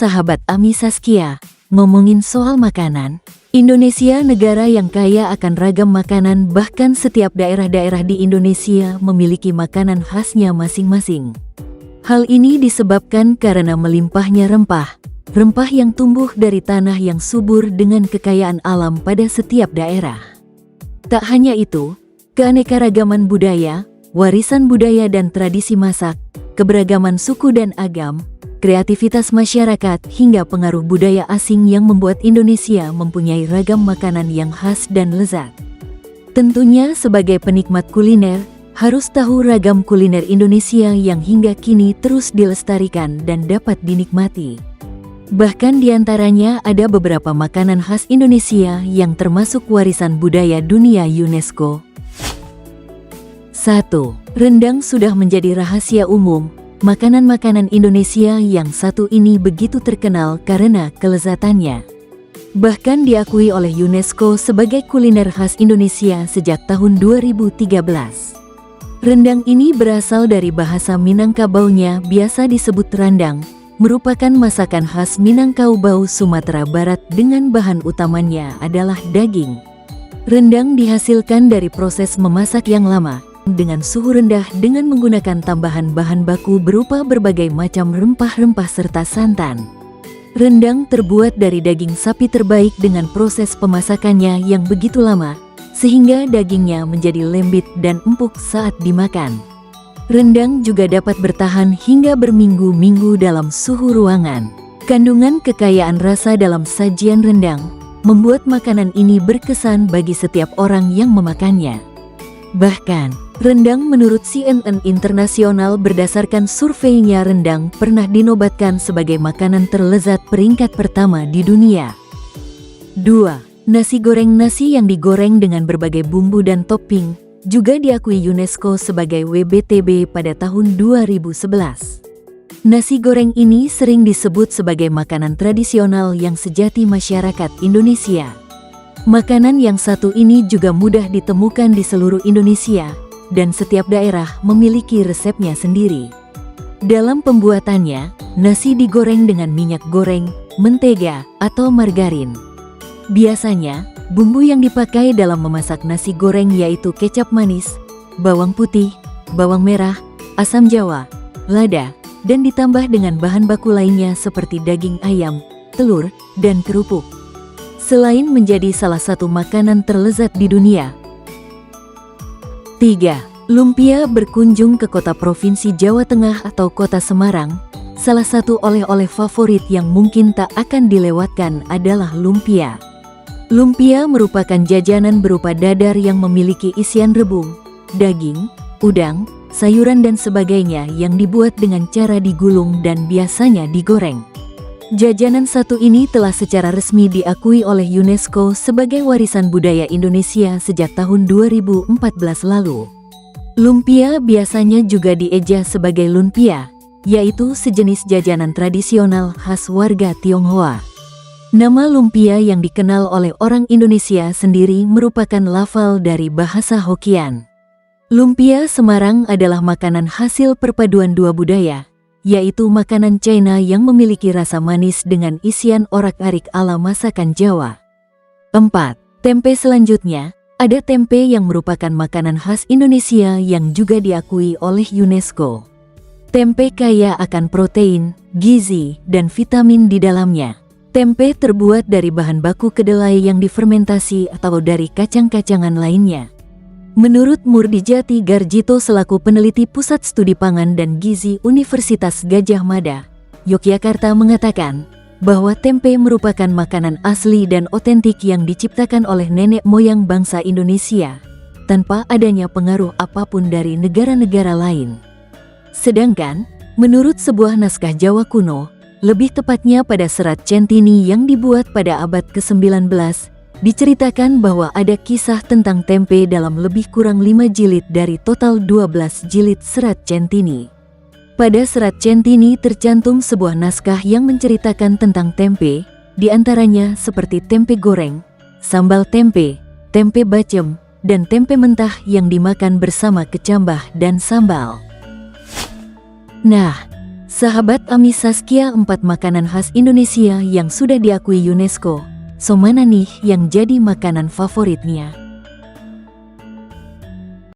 sahabat Ami Saskia, ngomongin soal makanan, Indonesia negara yang kaya akan ragam makanan, bahkan setiap daerah-daerah di Indonesia memiliki makanan khasnya masing-masing. Hal ini disebabkan karena melimpahnya rempah yang tumbuh dari tanah yang subur dengan kekayaan alam pada setiap daerah. Tak hanya itu, keanekaragaman budaya, warisan budaya dan tradisi masak, keberagaman suku dan agam, kreativitas masyarakat hingga pengaruh budaya asing yang membuat Indonesia mempunyai ragam makanan yang khas dan lezat. Tentunya sebagai penikmat kuliner, harus tahu ragam kuliner Indonesia yang hingga kini terus dilestarikan dan dapat dinikmati. Bahkan diantaranya ada beberapa makanan khas Indonesia yang termasuk warisan budaya dunia UNESCO. 1. Rendang sudah menjadi rahasia umum. Makanan-makanan Indonesia yang satu ini begitu terkenal karena kelezatannya. Bahkan diakui oleh UNESCO sebagai kuliner khas Indonesia sejak tahun 2013. Rendang ini berasal dari bahasa Minangkabaunya biasa disebut randang, merupakan masakan khas Minangkabau Sumatera Barat dengan bahan utamanya adalah daging. Rendang dihasilkan dari proses memasak yang lama, dengan suhu rendah dengan menggunakan tambahan bahan baku berupa berbagai macam rempah-rempah serta santan. Rendang terbuat dari daging sapi terbaik dengan proses pemasakannya yang begitu lama, sehingga dagingnya menjadi lembut dan empuk saat dimakan. Rendang juga dapat bertahan hingga berminggu-minggu dalam suhu ruangan. Kandungan kekayaan rasa dalam sajian rendang membuat makanan ini berkesan bagi setiap orang yang memakannya. Bahkan, rendang menurut CNN Internasional berdasarkan surveinya rendang pernah dinobatkan sebagai makanan terlezat peringkat pertama di dunia. 2. Nasi goreng. Nasi yang digoreng dengan berbagai bumbu dan topping juga diakui UNESCO sebagai WBTB pada tahun 2011. Nasi goreng ini sering disebut sebagai makanan tradisional yang sejati masyarakat Indonesia. Makanan yang satu ini juga mudah ditemukan di seluruh Indonesia, dan setiap daerah memiliki resepnya sendiri. Dalam pembuatannya, nasi digoreng dengan minyak goreng, mentega, atau margarin. Biasanya, bumbu yang dipakai dalam memasak nasi goreng yaitu kecap manis, bawang putih, bawang merah, asam jawa, lada, dan ditambah dengan bahan baku lainnya seperti daging ayam, telur, dan kerupuk. Selain menjadi salah satu makanan terlezat di dunia. 3. Lumpia. Berkunjung ke kota provinsi Jawa Tengah atau kota Semarang, salah satu oleh-oleh favorit yang mungkin tak akan dilewatkan adalah lumpia. Lumpia merupakan jajanan berupa dadar yang memiliki isian rebung, daging, udang, sayuran dan sebagainya yang dibuat dengan cara digulung dan biasanya digoreng. Jajanan satu ini telah secara resmi diakui oleh UNESCO sebagai warisan budaya Indonesia sejak tahun 2014 lalu. Lumpia biasanya juga dieja sebagai lunpia, yaitu sejenis jajanan tradisional khas warga Tionghoa. Nama lumpia yang dikenal oleh orang Indonesia sendiri merupakan lafal dari bahasa Hokkien. Lumpia Semarang adalah makanan hasil perpaduan dua budaya, yaitu makanan China yang memiliki rasa manis dengan isian orak-arik ala masakan Jawa. 4. Tempe. Selanjutnya, ada tempe yang merupakan makanan khas Indonesia yang juga diakui oleh UNESCO. Tempe kaya akan protein, gizi, dan vitamin di dalamnya. Tempe terbuat dari bahan baku kedelai yang difermentasi atau dari kacang-kacangan lainnya. Menurut Murdijati Garjito selaku peneliti Pusat Studi Pangan dan Gizi Universitas Gadjah Mada, Yogyakarta mengatakan bahwa tempe merupakan makanan asli dan otentik yang diciptakan oleh nenek moyang bangsa Indonesia, tanpa adanya pengaruh apapun dari negara-negara lain. Sedangkan, menurut sebuah naskah Jawa kuno, lebih tepatnya pada serat Centini yang dibuat pada abad ke-19, diceritakan bahwa ada kisah tentang tempe dalam lebih kurang 5 jilid dari total 12 jilid serat Centini. Pada serat Centini tercantum sebuah naskah yang menceritakan tentang tempe, diantaranya seperti tempe goreng, sambal tempe, tempe bacem, dan tempe mentah yang dimakan bersama kecambah dan sambal. Nah, Sahabat Ami Saskia, 4 makanan khas Indonesia yang sudah diakui UNESCO. So mana nih yang jadi makanan favoritnya?